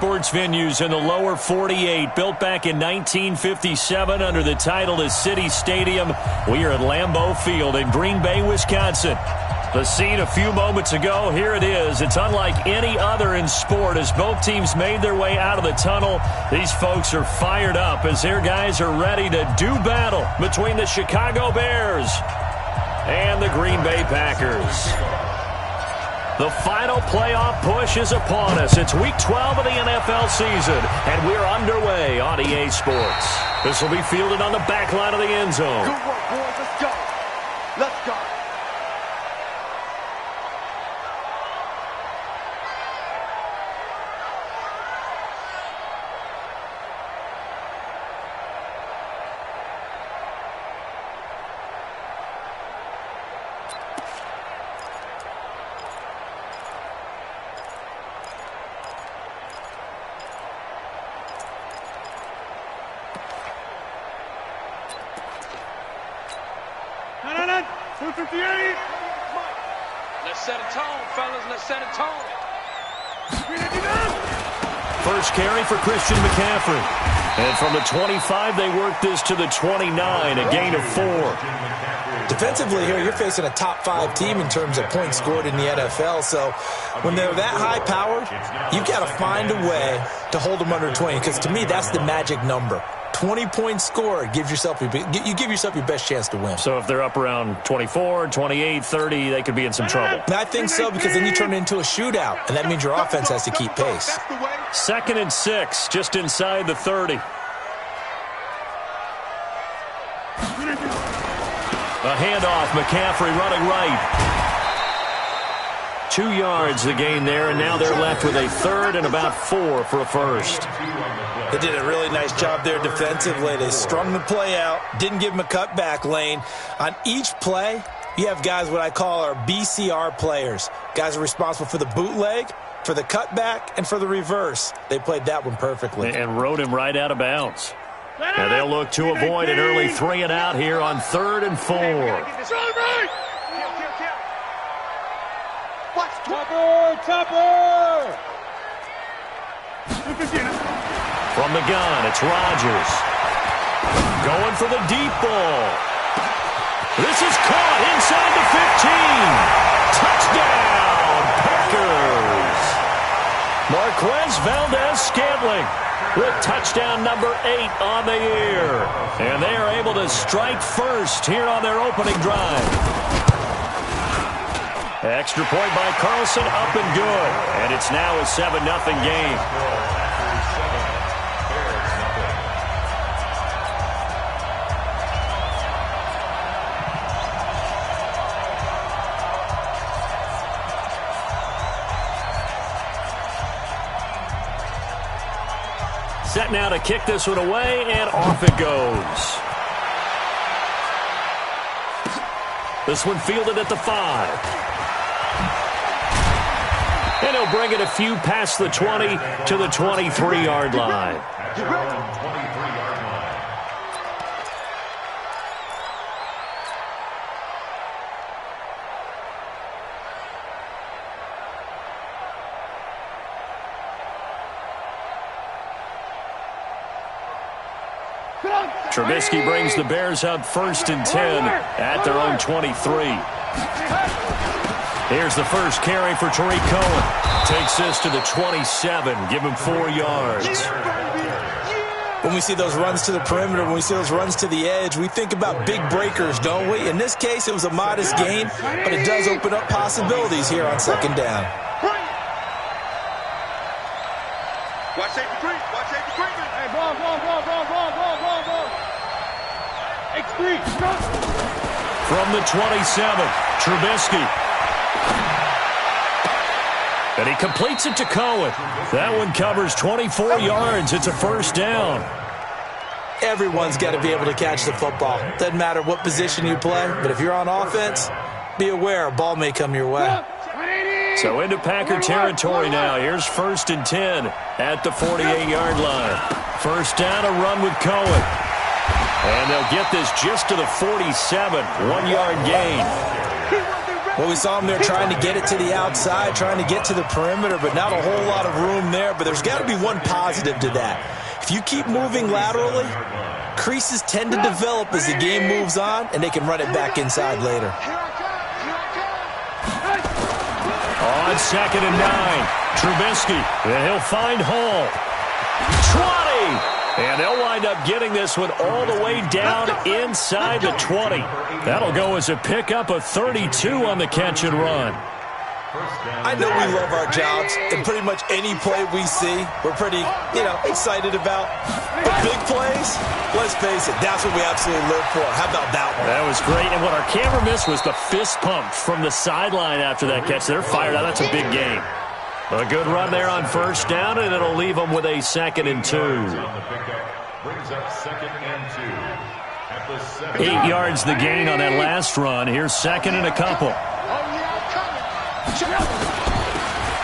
sports venues in the lower 48, built back in 1957 under the title of City Stadium. We are at Lambeau Field in Green Bay, Wisconsin. The scene a few moments ago, here it is. It's unlike any other in sport as both teams made their way out of the tunnel. These folks are fired up as their guys are ready to do battle between the Chicago Bears and the Green Bay Packers. The final playoff push is upon us. It's Week 12 of the NFL season, and we're underway on EA Sports. This will be fielded on the back line of the end zone. Good work, boys. Let's go. Let's go. Let's set a tone, fellas. Let's set a tone. First carry for Christian McCaffrey. And from the 25, they work this to the 29, a gain of 4. Defensively here, you're facing a top-5 team in terms of points scored in the NFL. So when they're that high-powered, you've got to find a way to hold them under 20. Because to me, that's the magic number. 20-point score, you give yourself your best chance to win. So if they're up around 24, 28, 30, they could be in some trouble. I think so, because then you turn it into a shootout, and that means your offense has to keep pace. 2nd and 6, just inside the 30. A handoff, McCaffrey running right. 2 yards the gain there, and now they're left with a 3rd and about 4 for a first. They did a really nice job there defensively. They strung the play out, didn't give him a cutback lane. On each play, you have guys what I call our BCR players. Guys are responsible for the bootleg, for the cutback, and for the reverse. They played that one perfectly. And rode him right out of bounds. Now they'll look to avoid an early 3 and out here on 3rd and 4. Topper! From the gun, it's Rodgers. Going for the deep ball. This is caught inside the 15. Touchdown, Packers. Marquez Valdez-Scantling with touchdown number 8 on the year. And they are able to strike first here on their opening drive. Extra point by Carlson, up and good. And it's now a 7-0 game. Set now to kick this one away, and off it goes. This one fielded at the 5. And he'll bring it a few past the 20 to the 23-yard line. Trubisky brings the Bears up 1st and 10 at their own 23. Here's the first carry for Tariq Cohen. Takes this to the 27. Give him 4 yards. When we see those runs to the perimeter, when we see those runs to the edge, we think about big breakers, don't we? In this case, it was a modest gain, but it does open up possibilities here on 2nd down. Watch safety three. Watch safety three. Hey, ball. X3. From the 27, Trubisky. And he completes it to Cohen. That one covers 24 yards. It's a 1st down. Everyone's got to be able to catch the football. Doesn't matter what position you play, but if you're on offense, be aware a ball may come your way. So into Packer territory now. Here's 1st and 10 at the 48-yard line. 1st down, a run with Cohen. And they'll get this just to the 47. 1-yard gain. Well, we saw him there trying to get it to the outside, trying to get to the perimeter, but not a whole lot of room there. But there's got to be one positive to that. If you keep moving laterally, creases tend to develop as the game moves on, and they can run it back inside later. On 2nd and 9, Trubisky, and he'll find Hall. 20! And they'll wind up getting this one all the way down inside the 20. That'll go as a pickup of 32 on the catch and run. I know we love our jobs, and pretty much any play we see, we're pretty, excited about. But big plays, let's face it, that's what we absolutely live for. How about that one? That was great, and what our camera missed was the fist pump from the sideline after that catch. They're fired out. That's a big game. A good run there on 1st down, and it'll leave them with a 2nd and 2. 8 yards the gain on that last run. Here's 2nd and a couple.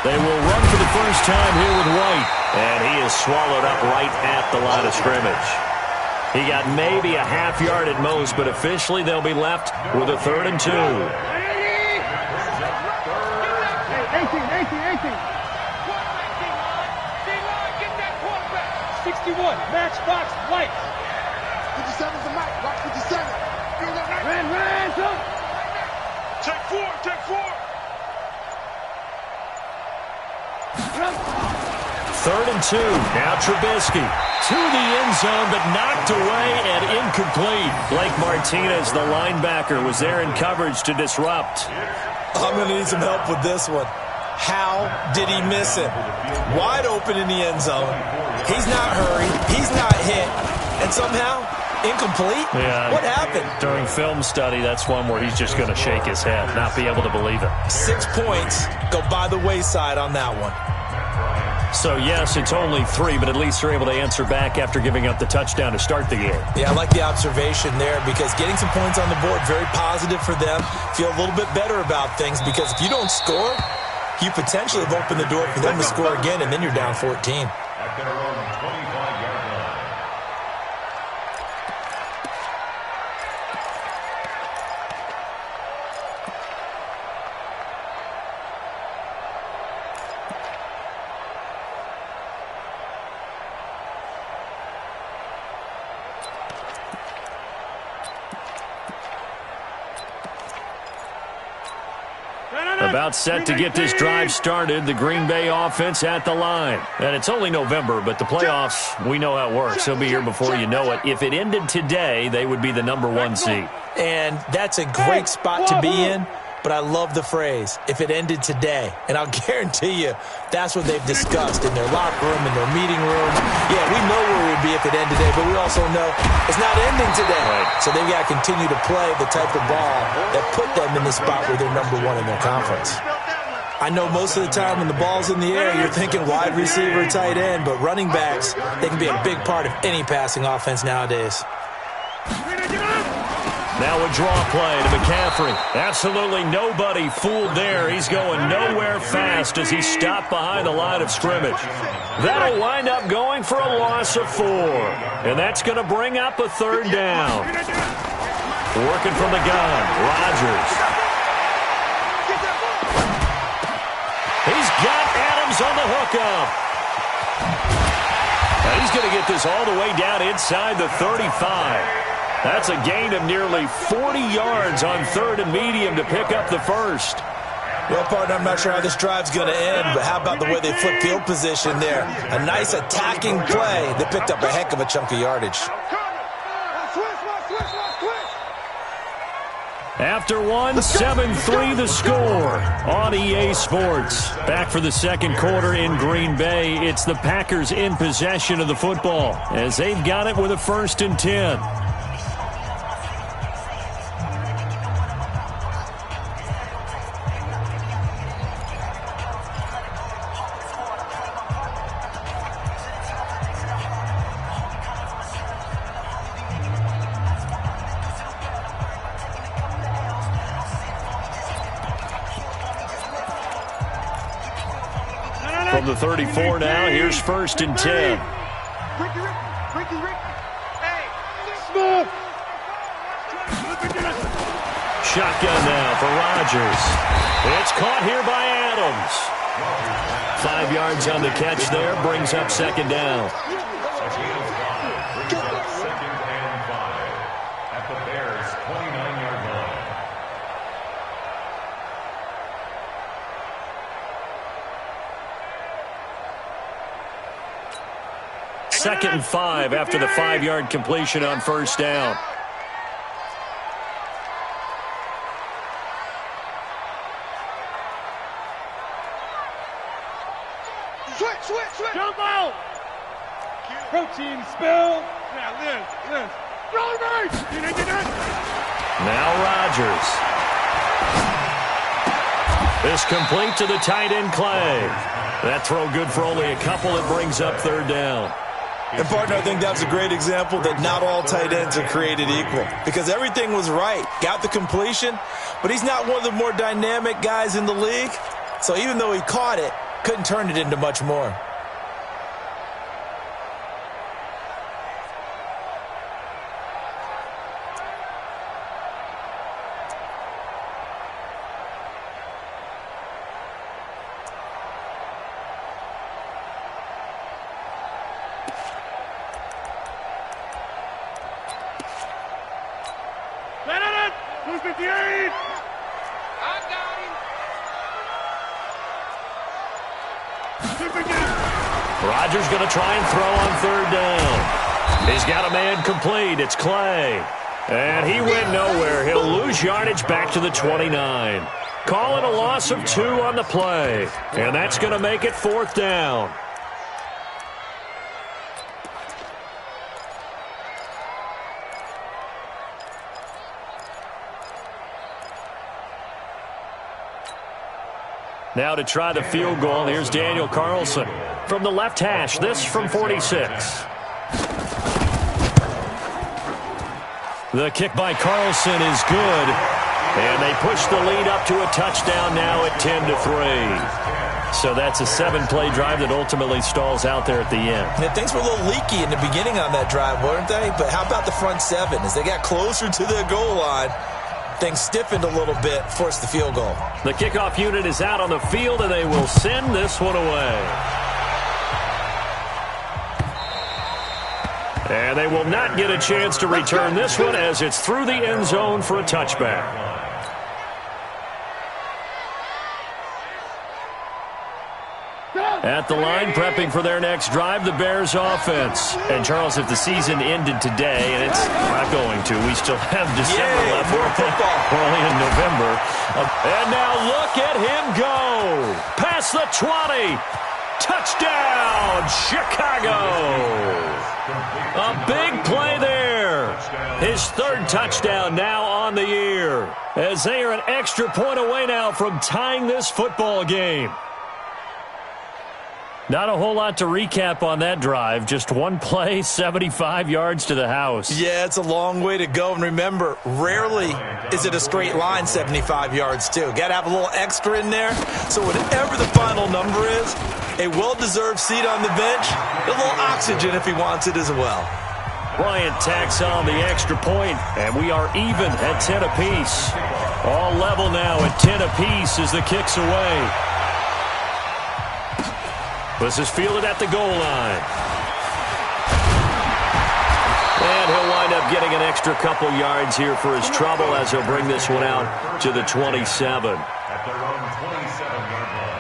They will run for the first time here with White, and he is swallowed up right at the line of scrimmage. He got maybe a half yard at most, but officially they'll be left with a 3rd and 2. 61, matchbox, White. 57's the mic. Watch 57. Ran, son. Take 4. 3rd and 2. Now Trubisky to the end zone, but knocked away and incomplete. Blake Martinez, the linebacker, was there in coverage to disrupt. I'm going to need some help with this one. How did he miss him? Wide open in the end zone. He's not hurried. He's not hit. And somehow, incomplete? Yeah. What happened? During film study, that's one where he's just going to shake his head, not be able to believe it. 6 points go by the wayside on that one. So, yes, it's only 3, but at least they're able to answer back after giving up the touchdown to start the game. Yeah, I like the observation there because getting some points on the board, very positive for them. Feel a little bit better about things because if you don't score, you potentially have opened the door for them to score again, and then you're down 14. About set to get this drive started, the Green Bay offense at the line. And it's only November, but the playoffs, we know how it works. They'll be here before you know it. If it ended today, they would be the #1 seed. And that's a great spot to be in, but I love the phrase, if it ended today. And I'll guarantee you that's what they've discussed in their locker room, in their meeting room. Yeah, we know where we'd be if it ended today, but we also know it's not ending today. Right. So they've got to continue to play the type of ball that put them in the spot where they're #1 in their conference. I know most of the time when the ball's in the air, you're thinking wide receiver, tight end, but running backs, they can be a big part of any passing offense nowadays. Now a draw play to McCaffrey. Absolutely nobody fooled there. He's going nowhere fast as he stopped behind the line of scrimmage. That'll wind up going for a loss of 4. And that's going to bring up a 3rd down. Working from the gun, Rodgers. He's got Adams on the hookup. Now he's going to get this all the way down inside the 35. That's a gain of nearly 40 yards on 3rd and medium to pick up the first. Well, partner, I'm not sure how this drive's going to end, but how about the way they flip field position there? A nice attacking play that picked up a heck of a chunk of yardage. After one, 7-3 the score on EA Sports. Back for the second quarter in Green Bay. It's the Packers in possession of the football as they've got it with a 1st and 10. From the 34 now, here's 1st and 10. shotgun now for Rodgers. It's caught here by Adams. 5 yards on the catch there, brings up second down. Second and 5 after the 5-yard completion on first down. Switch. Jump out. Protein spill. Now, Liz. Now Rodgers. This complete to the tight end, Clay. That throw good for only a couple. It brings up third down. And, partner, I think that's a great example that not all tight ends are created equal because everything was right. Got the completion, but he's not one of the more dynamic guys in the league. So even though he caught it, couldn't turn it into much more. Who's 58? I got him. Rodgers going to try and throw on third down. He's got a man complete. It's Clay. And he went nowhere. He'll lose yardage back to the 29. Call it a loss of 2 on the play. And that's going to make it fourth down. Now to try the field goal, here's Daniel Carlson from the left hash. This from 46. The kick by Carlson is good. And they push the lead up to a touchdown now at 10-3. So that's a 7-play drive that ultimately stalls out there at the end. Yeah, things were a little leaky in the beginning on that drive, weren't they? But how about the front 7? As they got closer to the goal line, things stiffened a little bit, forced the field goal. The kickoff unit is out on the field, and they will send this one away. And they will not get a chance to return this one as it's through the end zone for a touchback. At the line, prepping for their next drive, the Bears offense. And, Charles, if the season ended today, and it's not going to, we still have December left. We're only in November. And now look at him go. Past the 20. Touchdown, Chicago. A big play there. His third touchdown now on the year. As they are an extra point away now from tying this football game. Not a whole lot to recap on that drive. Just one play, 75 yards to the house. Yeah, it's a long way to go. And remember, rarely is it a straight line 75 yards, too. Got to have a little extra in there. So whatever the final number is, a well-deserved seat on the bench, a little oxygen if he wants it as well. Bryant tacks on the extra point, and we are even at 10 apiece. All level now at 10 apiece as the kick's away. This is fielded at the goal line. And he'll wind up getting an extra couple yards here for his trouble as he'll bring this one out to the 27. At their own 27-yard line.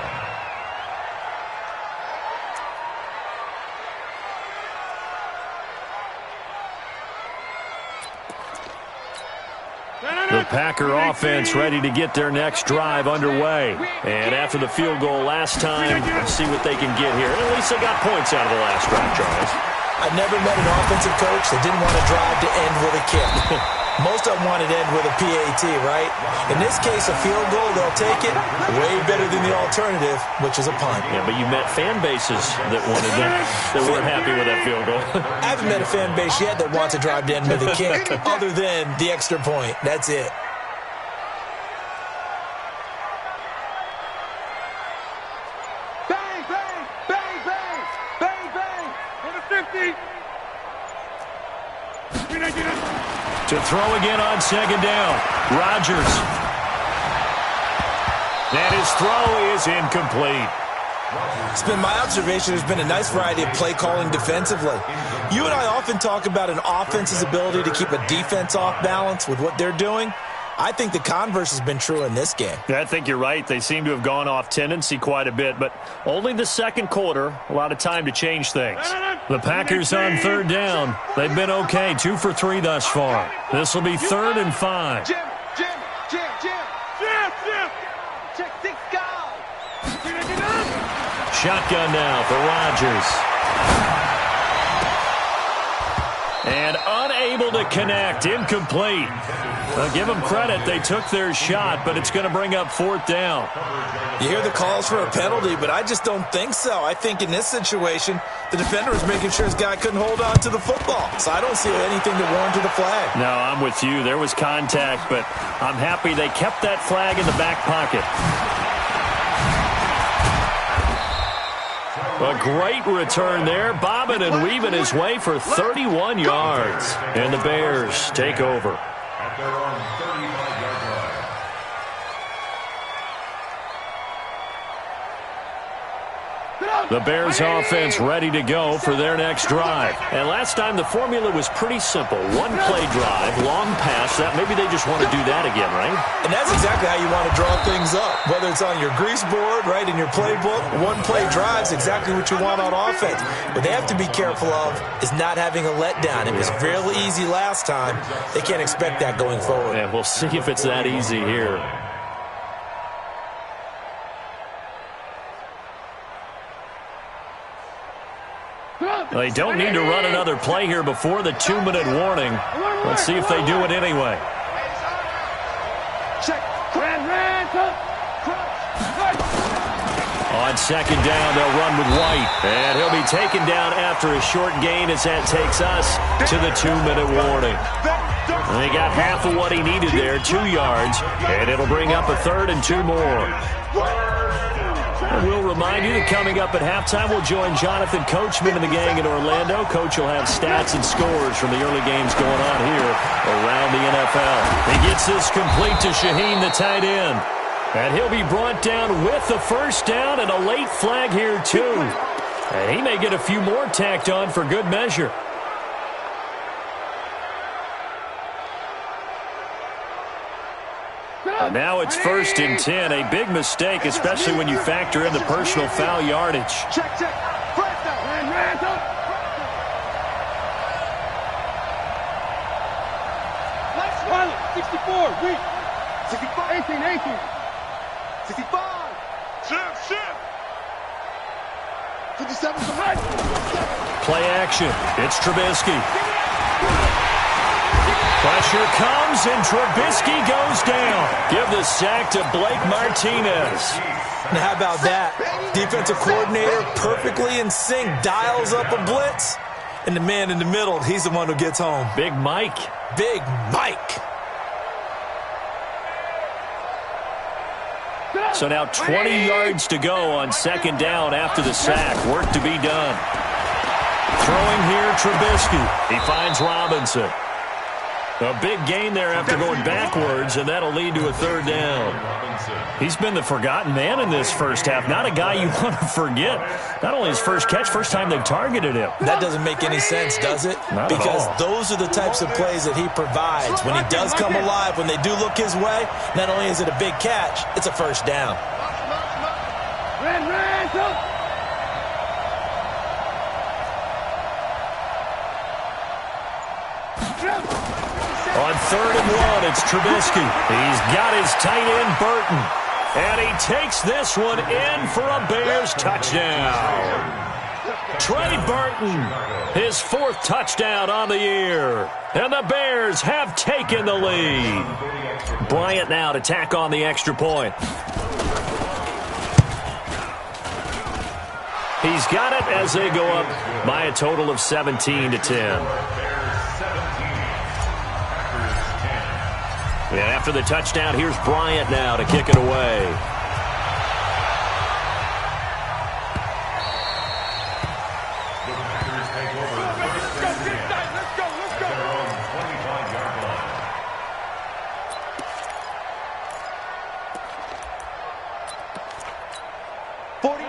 The Packer offense ready to get their next drive underway. And after the field goal last time, let's see what they can get here. At least they got points out of the last drive, Charles. I've never met an offensive coach that didn't want to drive to end with a kick. Most of them wanted to end with a PAT, right? In this case, a field goal, they'll take it. Way better than the alternative, which is a punt. Yeah, but you met fan bases that wanted that weren't happy with that field goal. I haven't met a fan base yet that wants to drive to end with a kick, other than the extra point. That's it. Bang, bang, bang, bang, bang, bang. For the 50. To throw again on second down. Rodgers. And his throw is incomplete. It's been my observation there's been a nice variety of play calling defensively. You and I often talk about an offense's ability to keep a defense off balance with what they're doing. I think the converse has been true in this game. Yeah, I think you're right. They seem to have gone off tendency quite a bit, but only the second quarter, a lot of time to change things. The Packers on third down. They've been okay, 2 for 3 thus far. This will be 3rd and 5. Jim. Check 6 guys. Shotgun now for Rodgers. And unable to connect. Incomplete. I'll give them credit. They took their shot, but it's going to bring up 4th down. You hear the calls for a penalty, but I just don't think so. I think in this situation, the defender was making sure his guy couldn't hold on to the football. So I don't see anything to warrant the flag. No, I'm with you. There was contact, but I'm happy they kept that flag in the back pocket. A great return there, bobbing and weaving his way for 31 yards. And the Bears take over. At their own 35-yard line. The Bears offense ready to go for their next drive. And last time the formula was pretty simple. One play drive, long pass. That maybe they just want to do that again, right? And that's exactly how you want to draw things up. Whether it's on your grease board, right, in your playbook, one play drive's exactly what you want on offense. What they have to be careful of is not having a letdown. It was fairly easy last time. They can't expect that going forward. And we'll see if it's that easy here. They don't need to run another play here before the 2-minute warning. Let's see if they do it anyway. Check. On second down, they'll run with White. And he'll be taken down after a short gain as that takes us to the 2-minute warning. And he got half of what he needed there, 2 yards. And it'll bring up a 3rd and 2 more. And we'll remind you that coming up at halftime, we'll join Jonathan Coachman and the gang in Orlando. Coach will have stats and scores from the early games going on here around the NFL. He gets this complete to Shaheen, the tight end. And he'll be brought down with the first down and a late flag here, too. And he may get a few more tacked on for good measure. And now it's 1st and 10, a big mistake, especially when you factor in the personal foul yardage. Check. Press down. Ran up. Pilot, 64, weak. 65, 18. 65. Shift. 57 behind. Play action. It's Trubisky. Pressure comes, and Trubisky goes down. Give the sack to Blake Martinez. And how about that? Defensive coordinator perfectly in sync, dials up a blitz. And the man in the middle, he's the one who gets home. Big Mike. Big Mike. So now 20 yards to go on second down after the sack. Work to be done. Throwing here, Trubisky. He finds Robinson. A big gain there after going backwards, and that'll lead to a 3rd down. He's been the forgotten man in this first half. Not a guy you want to forget. Not only his first catch, first time they've targeted him. That doesn't make any sense, does it? Not because at all. Those are the types of plays that he provides. When he does come alive, when they do look his way, not only is it a big catch, it's a first down. Ran. On 3rd and 1, it's Trubisky. He's got his tight end, Burton. And he takes this one in for a Bears touchdown. Trey Burton, his 4th touchdown on the year. And the Bears have taken the lead. Bryant now to tack on the extra point. He's got it as they go up by a total of 17-10. And after the touchdown, here's Bryant now to kick it away. The Packers take over 1st and 10. Let's go. At their own 25-yard line.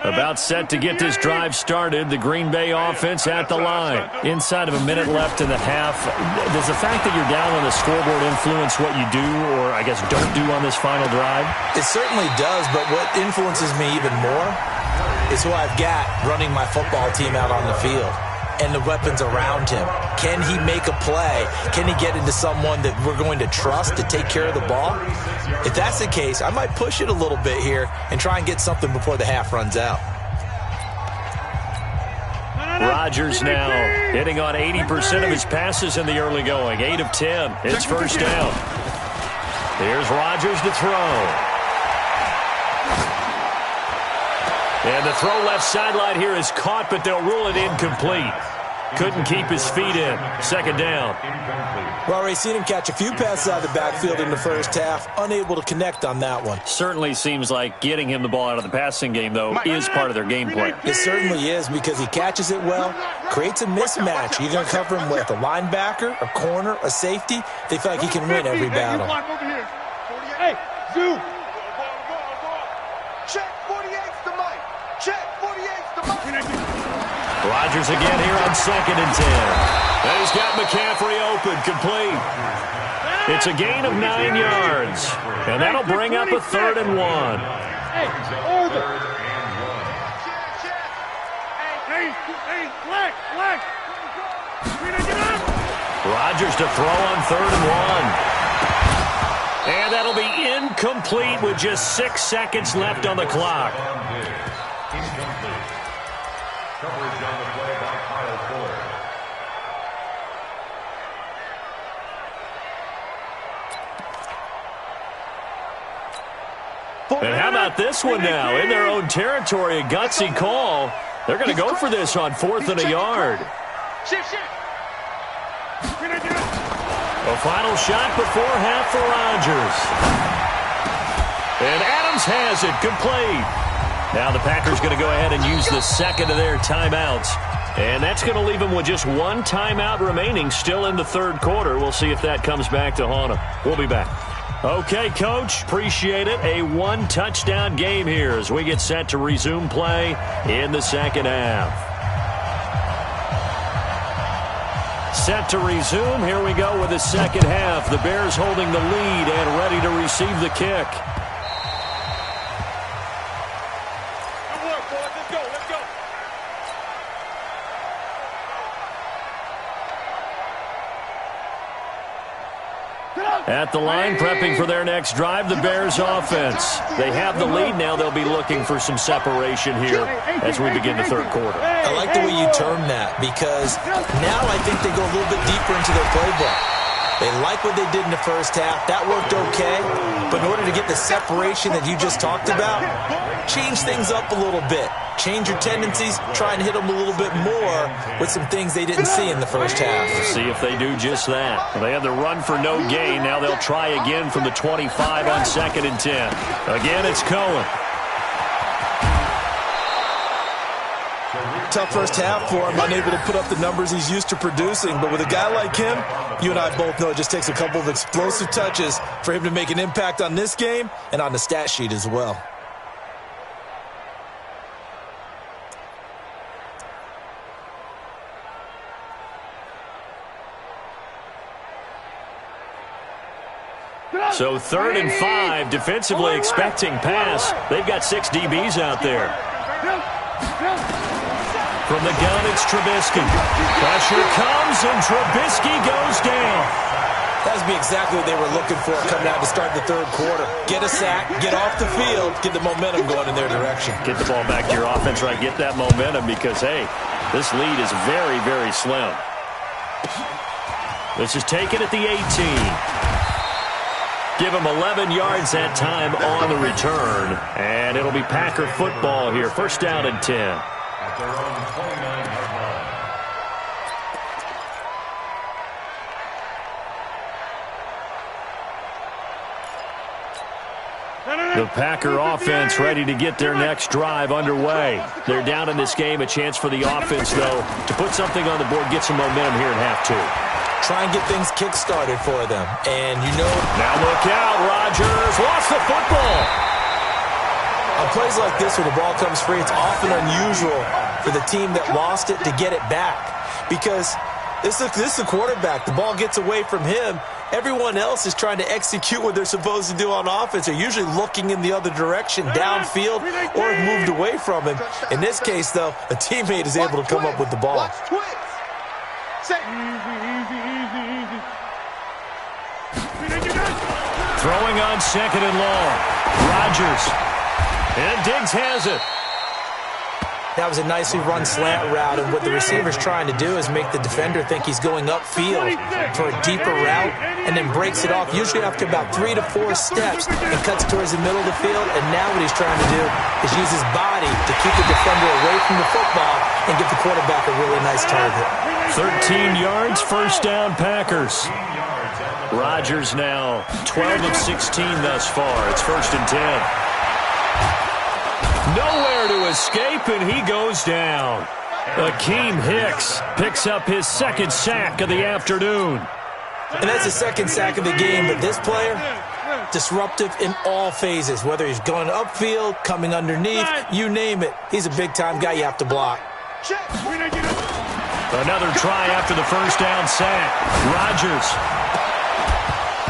About set to get this drive started. The Green Bay offense at the line. Inside of a minute left in the half. Does the fact that you're down on the scoreboard influence what you do, or I guess don't do on this final drive? It certainly does, but what influences me even more is who I've got running my football team out on the field and the weapons around him. Can he make a play? Can he get into someone that we're going to trust to take care of the ball? If that's the case, I might push it a little bit here and try and get something before the half runs out. Rodgers now hitting on 80% of his passes in the early going. 8 of 10. It's first down. Here's Rodgers to throw. And the throw left sideline here is caught, but they'll rule it incomplete. Couldn't keep his feet in. Second down. Well, already seen him catch a few passes out of the backfield in the first half. Unable to connect on that one. Certainly seems like getting him the ball out of the passing game, though, is part of their game plan. It certainly is, because he catches it well, creates a mismatch. You're going to cover him with a linebacker, a corner, a safety. They feel like he can win every battle. Hey, Zoo. Check 48's the mic. Check 48's the mic. Rodgers again here on 2nd and 10. And he's got McCaffrey open, complete. It's a gain of 9 yards. And that'll bring up a 3rd and 1. Hey, order. Hey, flag. Rodgers to throw on 3rd and 1. And that'll be incomplete with just 6 seconds left on the clock. Coverage on the play by Kyle Fuller. And how about this one now? In their own territory, a gutsy call. They're going to go for this on 4th and a yard. A final shot before half for Rodgers. And Adams has it, complete. Now the Packers going to go ahead and use the second of their timeouts. And that's going to leave them with just 1 timeout remaining still in the 3rd quarter. We'll see if that comes back to haunt them. We'll be back. Okay, Coach, appreciate it. A 1-touchdown game here as we get set to resume play in the second half. Set to resume. Here we go with the second half. The Bears holding the lead and ready to receive the kick. At the line, prepping for their next drive, the Bears offense. They have the lead now. They'll be looking for some separation here as we begin the 3rd quarter. I like the way you term that, because now I think they go a little bit deeper into their playbook. They like what they did in the first half. That worked okay. But in order to get the separation that you just talked about, change things up a little bit. Change your tendencies. Try and hit them a little bit more with some things they didn't see in the first half. See if they do just that. They had the run for no gain. Now they'll try again from the 25 on 2nd and 10. Again, it's Cohen. Tough first half for him, unable to put up the numbers he's used to producing. But with a guy like him, you and I both know it just takes a couple of explosive touches for him to make an impact on this game and on the stat sheet as well. So 3rd and 5, defensively expecting pass. They've got 6 DBs out there. From the gun, it's Trubisky. Pressure comes, and Trubisky goes down. That would be exactly what they were looking for coming out to start the 3rd quarter. Get a sack, get off the field, get the momentum going in their direction. Get the ball back to your offense, right? Get that momentum because, hey, this lead is very, very slim. This is taken at the 18. Give him 11 yards that time on the return. And it'll be Packer football here. First down and 10. At their own 29-yard line. The Packer offense ready to get their next drive underway. They're down in this game. A chance for the offense, though, to put something on the board, get some momentum here in half 2. Try and get things kick-started for them. And you know... Now look out, Rodgers lost the football. On plays like this where the ball comes free, it's often unusual for the team that lost it to get it back. Because this is the quarterback. The ball gets away from him. Everyone else is trying to execute what they're supposed to do on offense. They're usually looking in the other direction, downfield, or have moved away from him. In this case, though, a teammate is able to come up with the ball. Throwing on second and long. Rodgers. And Diggs has it. That was a nicely run slant route, and what the receiver's trying to do is make the defender think he's going upfield for a deeper route and then breaks it off, usually after about 3 to 4 steps, and cuts towards the middle of the field. And now what he's trying to do is use his body to keep the defender away from the football and give the quarterback a really nice target. 13 yards, first down, Packers. Rodgers now 12 of 16 thus far. It's 1st and 10. Nowhere to escape, and he goes down. Akeem Hicks picks up his 2nd sack of the afternoon. And that's the 2nd sack of the game, but this player, disruptive in all phases, whether he's going upfield, coming underneath, you name it. He's a big-time guy you have to block. Another try after the first down sack. Rodgers.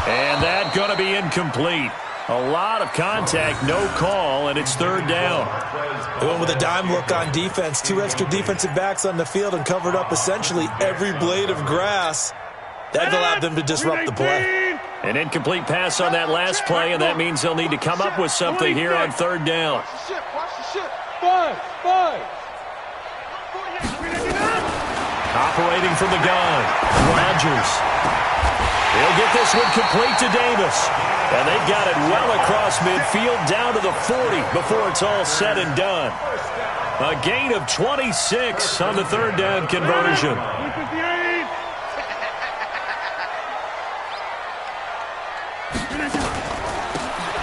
And that going to be incomplete. A lot of contact, no call, and it's 3rd down. They went with a dime look on defense. 2 extra defensive backs on the field and covered up essentially every blade of grass. That allowed them to disrupt the play. An incomplete pass on that last play, and that means they'll need to come up with something here on 3rd down. Operating from the gun, Rodgers. He'll get this one complete to Davis. And they've got it well across midfield down to the 40 before it's all said and done. A gain of 26 on the 3rd down conversion.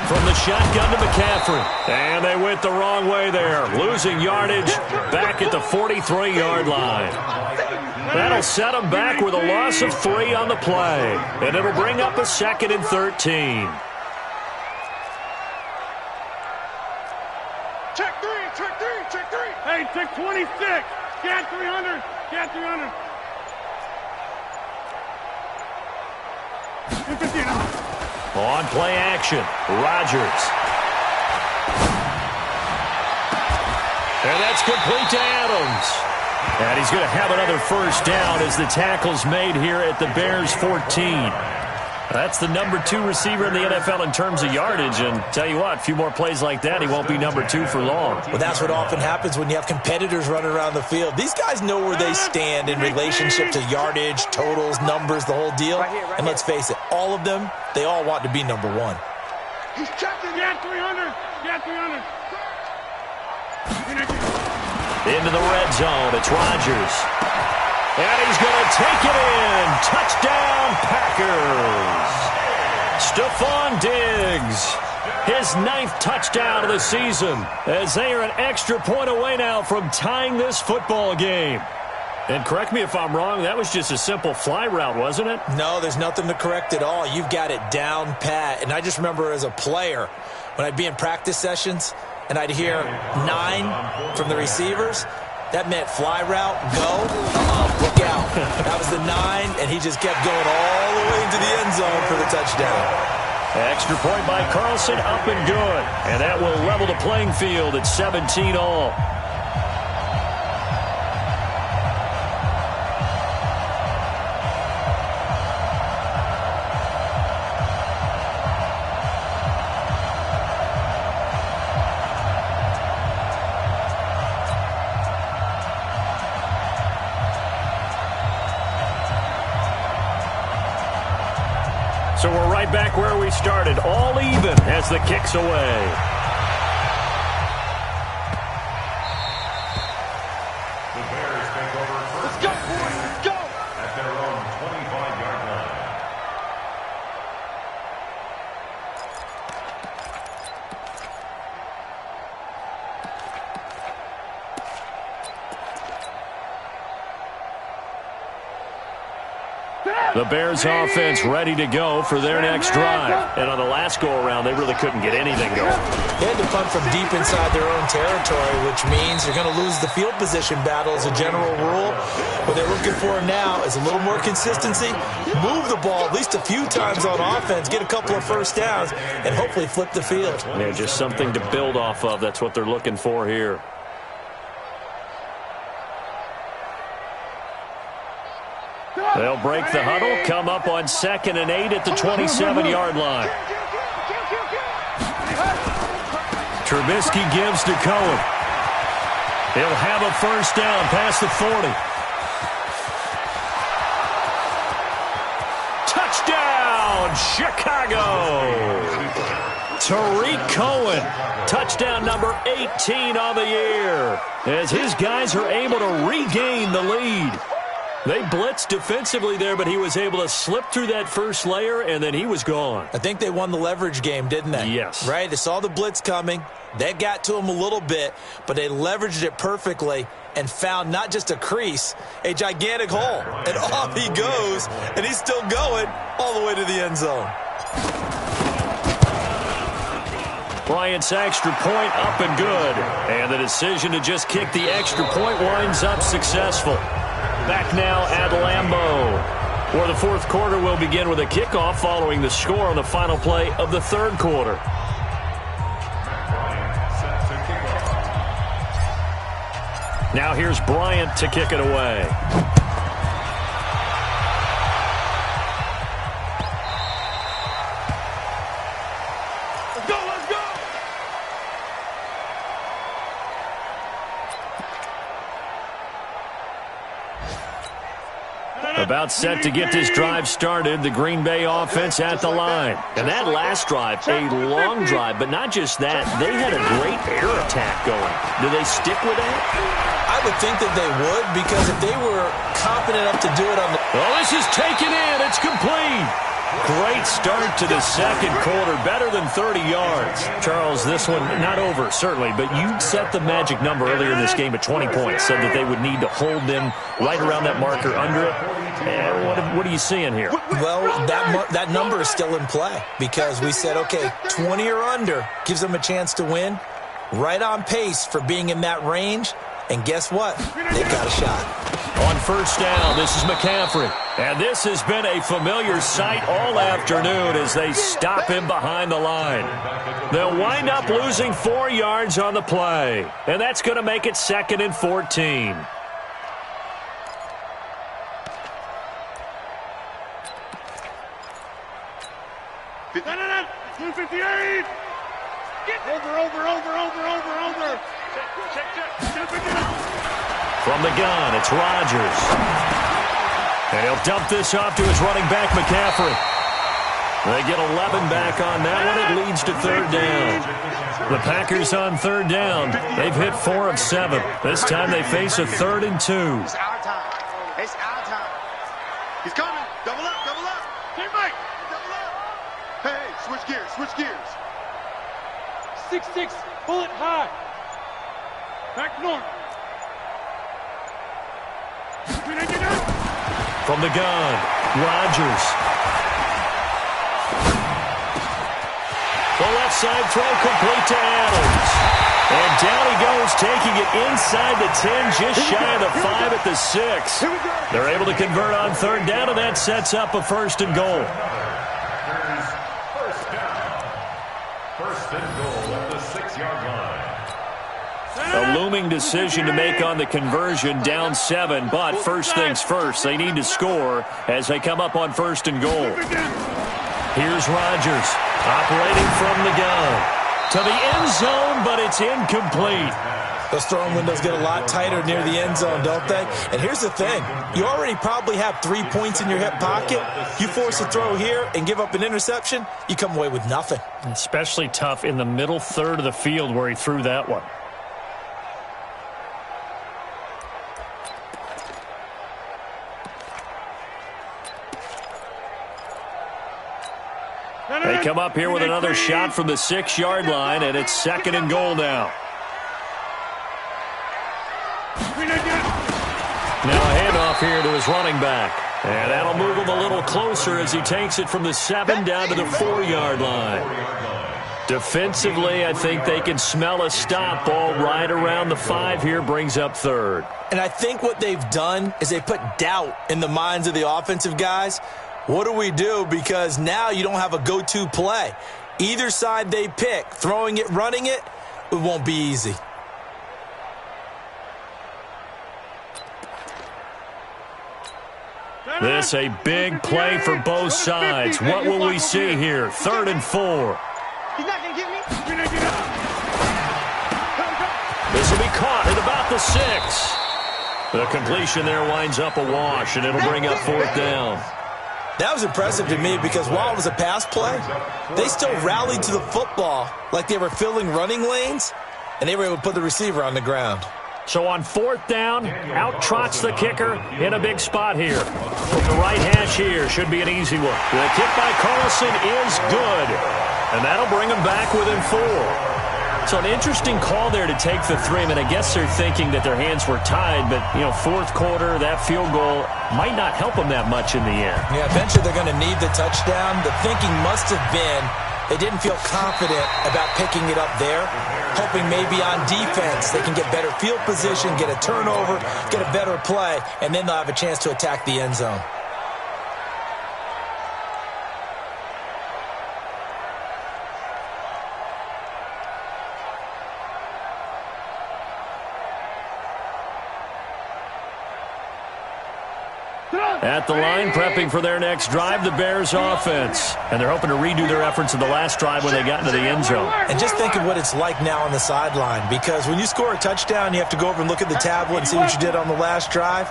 From the shotgun to McCaffrey. And they went the wrong way there. Losing yardage back at the 43-yard line. That'll set them back with a loss of 3 on the play. And it'll bring up a 2nd and 13. Check three. Hey, check 26. Get 300. On play action, Rodgers. And that's complete to Adams. And he's going to have another first down as the tackle's made here at the Bears' 14. That's the number 2 receiver in the NFL in terms of yardage. And tell you what, a few more plays like that, he won't be number 2 for long. Well, that's what often happens when you have competitors running around the field. These guys know where they stand in relationship to yardage, totals, numbers, the whole deal. And let's face it, all of them, they all want to be number 1. He's checking. Get 300. Into the red zone, it's Rodgers. And he's going to take it in. Touchdown, Packers. Stephon Diggs, his 9th touchdown of the season, as they are an extra point away now from tying this football game. And correct me if I'm wrong, that was just a simple fly route, wasn't it? No, there's nothing to correct at all. You've got it down pat. And I just remember as a player, when I'd be in practice sessions, and I'd hear 9 from the receivers, that meant fly route, go, look out. That was the 9, and he just kept going all the way into the end zone for the touchdown. Extra point by Carlson, up and good. And that will level the playing field at 17 all. So we're right back where we started, all even as the kick's away. The Bears take over first. Let's go, boys. Let's go. At their own 25-yard line. The Bears offense ready to go for their next drive. And on the last go-around, they really couldn't get anything going. They had to punt from deep inside their own territory, which means you're going to lose the field position battle as a general rule. What they're looking for now is a little more consistency, move the ball at least a few times on offense, get a couple of first downs, and hopefully flip the field. Yeah, just something to build off of. That's what they're looking for here. They'll break the huddle, come up on 2nd and 8 at the 27-yard line. Trubisky gives to Cohen. He'll have a first down past the 40. Touchdown, Chicago! Tariq Cohen, touchdown number 18 on the year, as his guys are able to regain the lead. They blitzed defensively there, but he was able to slip through that first layer, and then he was gone. I think they won the leverage game, didn't they? Yes. Right? They saw the blitz coming. That got to him a little bit, but they leveraged it perfectly and found not just a crease, a gigantic hole. And off he goes, and he's still going all the way to the end zone. Bryant's extra point up and good. And the decision to just kick the extra point winds up successful. Back now at Lambeau, where the fourth quarter will begin with a kickoff following the score on the final play of the third quarter. Now here's Bryant to kick it away. Let's go, let's go! About set to get this drive started, the Green Bay offense at the line. And that last drive, a long drive, but not just that. They had a great air attack going. Do they stick with that? I would think that they would, because if they were confident enough to do it on the... Well, this is taken in. It's complete. Great start to the second quarter, better than 30 yards. Charles, this one not over, certainly, but you set the magic number earlier in this game at 20 points, said that they would need to hold them right around that marker under it. And what are you seeing here? Well, that number is still in play, because we said, okay, 20 or under gives them a chance to win. Right on pace for being in that range. And guess what? They've got a shot. On first down, this is McCaffrey. And this has been a familiar sight all afternoon as they stop him behind the line. They'll wind up losing 4 yards on the play. And that's going to make it 2nd and 14. Over. Check. From the gun, it's Rodgers. And he'll dump this off to his running back, McCaffrey. They get 11 back on that one. It leads to third down. The Packers on third down. They've hit 4 of 7. This time they face a 3rd and 2. It's our time. It's our time. He's coming. Double up. Teammate. Double up. Hey, switch gears. 6-6. Pull it high. Back north. From the gun, Rodgers. The left side throw complete to Adams. And down he goes, taking it inside the 10, just shy of the 5 at the 6. They're able to convert on third down, and that sets up a 1st and goal. First and goal at the 6-yard line. A looming decision to make on the conversion, down 7, but first things first, they need to score as they come up on 1st and goal. Here's Rodgers, operating from the gun. To the end zone, but it's incomplete. Those throwing windows get a lot tighter near the end zone, don't they? And here's the thing. You already probably have 3 points in your hip pocket. You force a throw here and give up an interception, you come away with nothing. Especially tough in the middle third of the field where he threw that one. They come up here with another shot from the 6-yard line, and it's 2nd and goal now. Now a handoff here to his running back. And that'll move him a little closer as he takes it from the 7 down to the 4-yard line. Defensively, I think they can smell a stop ball right around the 5 here, brings up 3rd. And I think what they've done is they put doubt in the minds of the offensive guys. What do we do? Because now you don't have a go-to play. Either side they pick, throwing it, running it, it won't be easy. This a big play for both sides. What will we see here? 3rd and 4. He's not going to get me. This will be caught at about the 6. The completion there winds up a wash, and it'll bring up 4th down. That was impressive to me because while it was a pass play, they still rallied to the football like they were filling running lanes, and they were able to put the receiver on the ground. So on 4th down, out trots the kicker in a big spot here. From the right hash here, should be an easy one. The kick by Carlson is good, and that'll bring them back within 4. So an interesting call there to take the 3. I mean, I guess they're thinking that their hands were tied, but, 4th quarter, that field goal might not help them that much in the end. Yeah, eventually they're going to need the touchdown. The thinking must have been they didn't feel confident about picking it up there, hoping maybe on defense they can get better field position, get a turnover, get a better play, and then they'll have a chance to attack the end zone. At the line, prepping for their next drive, the Bears offense. And they're hoping to redo their efforts in the last drive when they got into the end zone. And just think of what it's like now on the sideline, because when you score a touchdown, you have to go over and look at the tablet and see what you did on the last drive.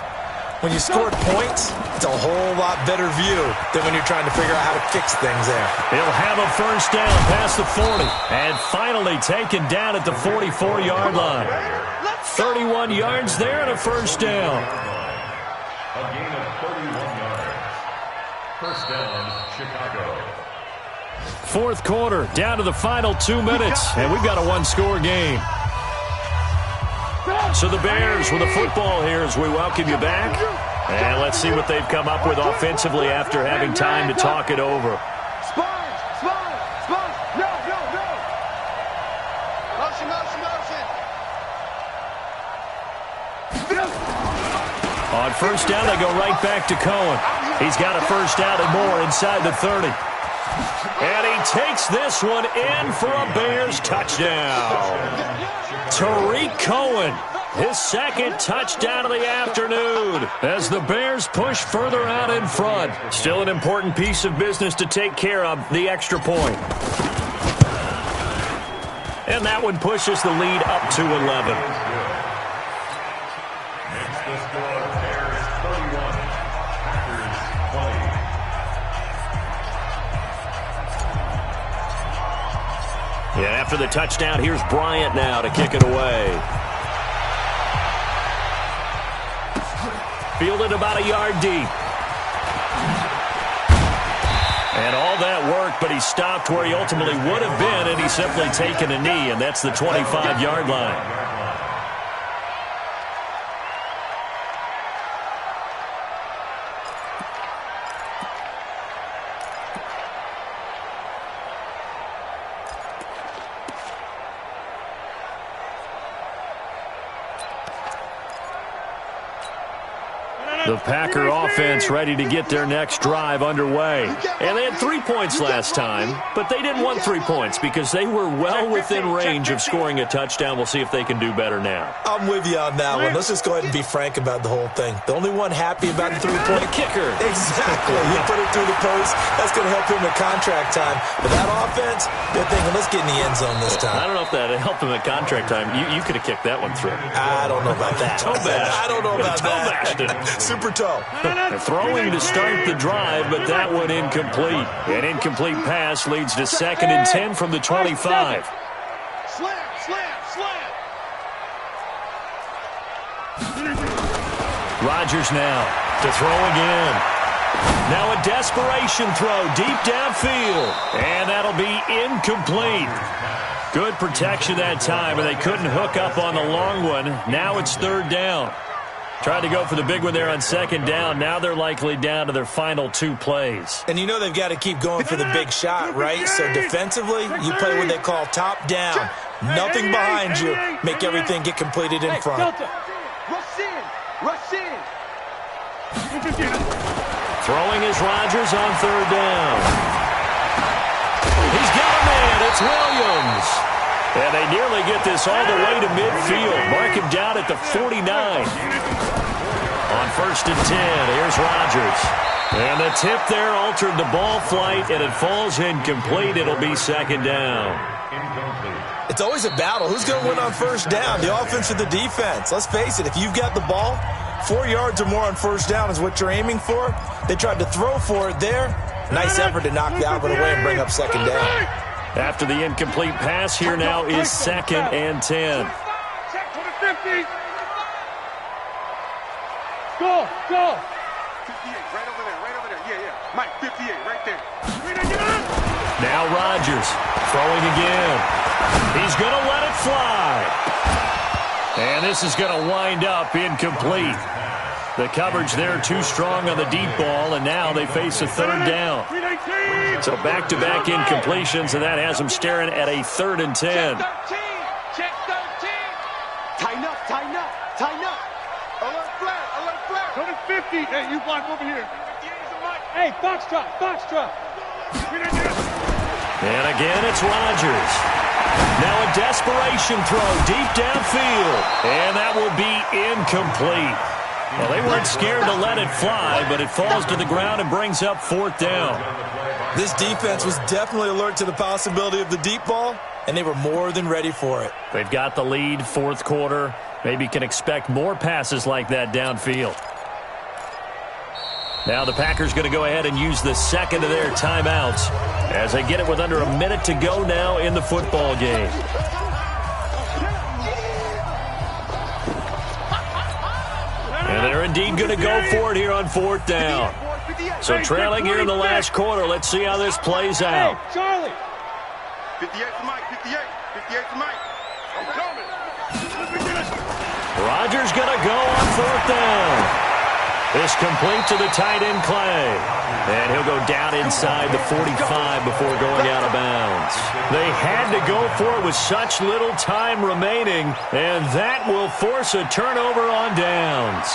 When you scored points, it's a whole lot better view than when you're trying to figure out how to fix things there. He'll have a 1st down past the 40. And finally taken down at the 44-yard line. 31 yards there and a 1st down. A gain of 31 yards. 1st down, Chicago. 4th quarter, down to the final 2 minutes, and we've got a 1-score game. So the Bears with the football here as we welcome you back. And let's see what they've come up with offensively after having time to talk it over. On 1st down, they go right back to Cohen. He's got a 1st down and more inside the 30. And he takes this one in for a Bears touchdown. Tariq Cohen, his 2nd touchdown of the afternoon as the Bears push further out in front. Still an important piece of business to take care of, the extra point. And that one pushes the lead up to 11. Yeah, after the touchdown, here's Bryant now to kick it away. Fielded about a yard deep. And all that work, but he stopped where he ultimately would have been, and he's simply taken a knee, and that's the 25-yard line. The Packer offense ready to get their next drive underway. And they had 3 points last time, but they didn't want 3 points because they were well within range of scoring a touchdown. We'll see if they can do better now. I'm with you on that one. Let's just go ahead and be frank about the whole thing. The only one happy about the 3-point kicker. Exactly. He put it through the post. That's going to help him at contract time. But that offense, they're thinking, let's get in the end zone this time. I don't know if that helped him at contract time. You could have kicked that one through. I don't know about that. I don't know about that. Super toe. Throwing to start the drive, but that one incomplete. An incomplete pass leads to 2nd and 10 from the 25. Slam. Rodgers now to throw again. Now a desperation throw deep downfield, and that'll be incomplete. Good protection that time, and they couldn't hook up on the long one. Now it's 3rd down. Tried to go for the big one there on second down. Now they're likely down to their final 2 plays. And you know they've got to keep going for the big shot, right? So defensively, you play what they call top down. Nothing behind you. Make everything get completed in front. Rush in. Rush in. Throwing is Rodgers on third down. He's got a man. It's Williams. And they nearly get this all the way to midfield. Mark him down at the 49. On first and 10, here's Rodgers. And the tip there altered the ball flight, and it falls incomplete. It'll be second down. It's always a battle. Who's going to win on first down, the offense or the defense? Let's face it, if you've got the ball, 4 yards or more on first down is what you're aiming for. They tried to throw for it there. Nice effort to knock that one away and bring up second down. After the incomplete pass, here now is second and 10. Check for the 50. Go. 58, right over there. Yeah. Mike, 58, right there. Now Rodgers throwing again. He's going to let it fly. And this is going to wind up incomplete. The coverage there too strong on the deep ball, and now they face a third down. So back-to-back incompletions, and that has them staring at a 3rd and 10. Check 13. Tighten up. Alert flag. Go to 50. Hey, you block over here. Hey, box drop. And again, it's Rodgers. Now a desperation throw deep downfield, and that will be incomplete. Well, they weren't scared to let it fly, but it falls to the ground and brings up 4th down. This defense was definitely alert to the possibility of the deep ball, and they were more than ready for it. They've got the lead, 4th quarter. Maybe can expect more passes like that downfield. Now the Packers going to go ahead and use the second of their timeouts as they get it with under a minute to go now in the football game. And they're indeed going to go for it here on 4th down. So trailing here in the last quarter. Let's see how this plays out. Hey, Charlie. 58 for Mike. 58 for Mike. I'm coming. Rodgers going to go on 4th down. This complete to the tight end Clay. And he'll go down inside the 45 before going out of bounds. They had to go for it with such little time remaining, and that will force a turnover on downs.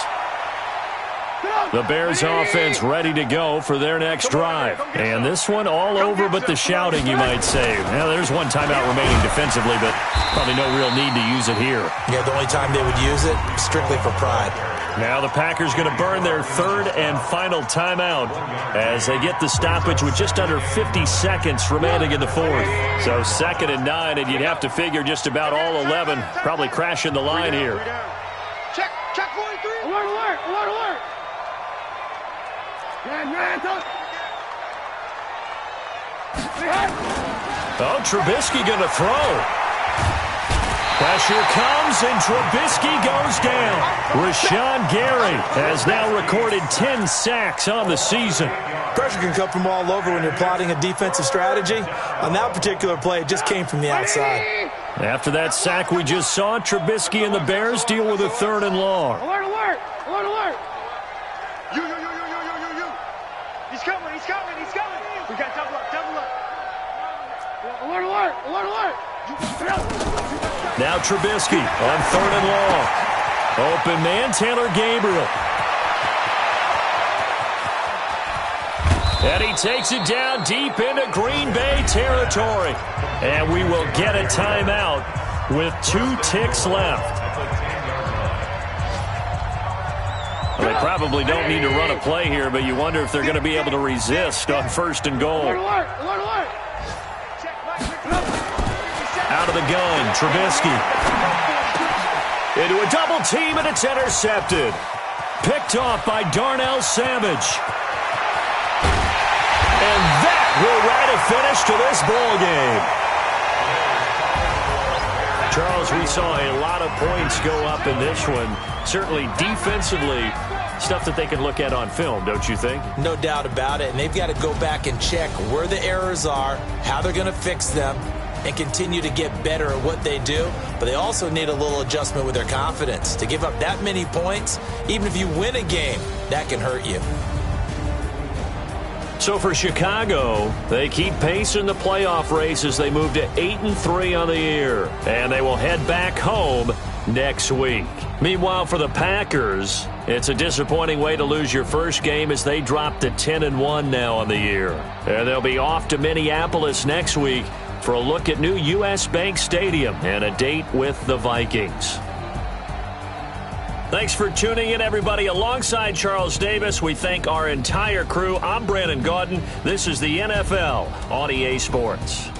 The Bears offense ready to go for their next drive. And this one all over but the shouting, you might say. Now, there's one timeout remaining defensively, but probably no real need to use it here. Yeah, the only time they would use it, strictly for pride. Now the Packers going to burn their 3rd and final timeout as they get the stoppage with just under 50 seconds remaining in the 4th. So 2nd and 9, and you'd have to figure just about all 11 probably crashing the line here. Check 43. Alert. Oh, Trubisky going to throw. Pressure comes, and Trubisky goes down. Rashawn Gary has now recorded 10 sacks on the season. Pressure can come from all over when you're plotting a defensive strategy. On that particular play, it just came from the outside. After that sack we just saw, Trubisky and the Bears deal with a 3rd and long. Alert. You. He's coming. We got double up. Alert. Now Trubisky on 3rd and long. Open man, Taylor Gabriel. And he takes it down deep into Green Bay territory. And we will get a timeout with 2 ticks left. Well, they probably don't need to run a play here, but you wonder if they're going to be able to resist on 1st and goal. Alert. Out of the gun, Trubisky. Into a double team, and it's intercepted. Picked off by Darnell Savage. And that will write a finish to this ball game. Charles, we saw a lot of points go up in this one. Certainly defensively, stuff that they can look at on film, don't you think? No doubt about it. And they've got to go back and check where the errors are, how they're going to fix them. and continue to get better at what they do, but they also need a little adjustment with their confidence. To give up that many points, even if you win a game, that can hurt you. So for Chicago, they keep pace in the playoff race as they move to 8-3 on the year, and they will head back home next week. Meanwhile, for the Packers, it's a disappointing way to lose your first game as they drop to 10-1 now on the year. And they'll be off to Minneapolis next week for a look at new U.S. Bank Stadium and a date with the Vikings. Thanks for tuning in, everybody. Alongside Charles Davis, we thank our entire crew. I'm Brandon Gaudin. This is the NFL on EA Sports.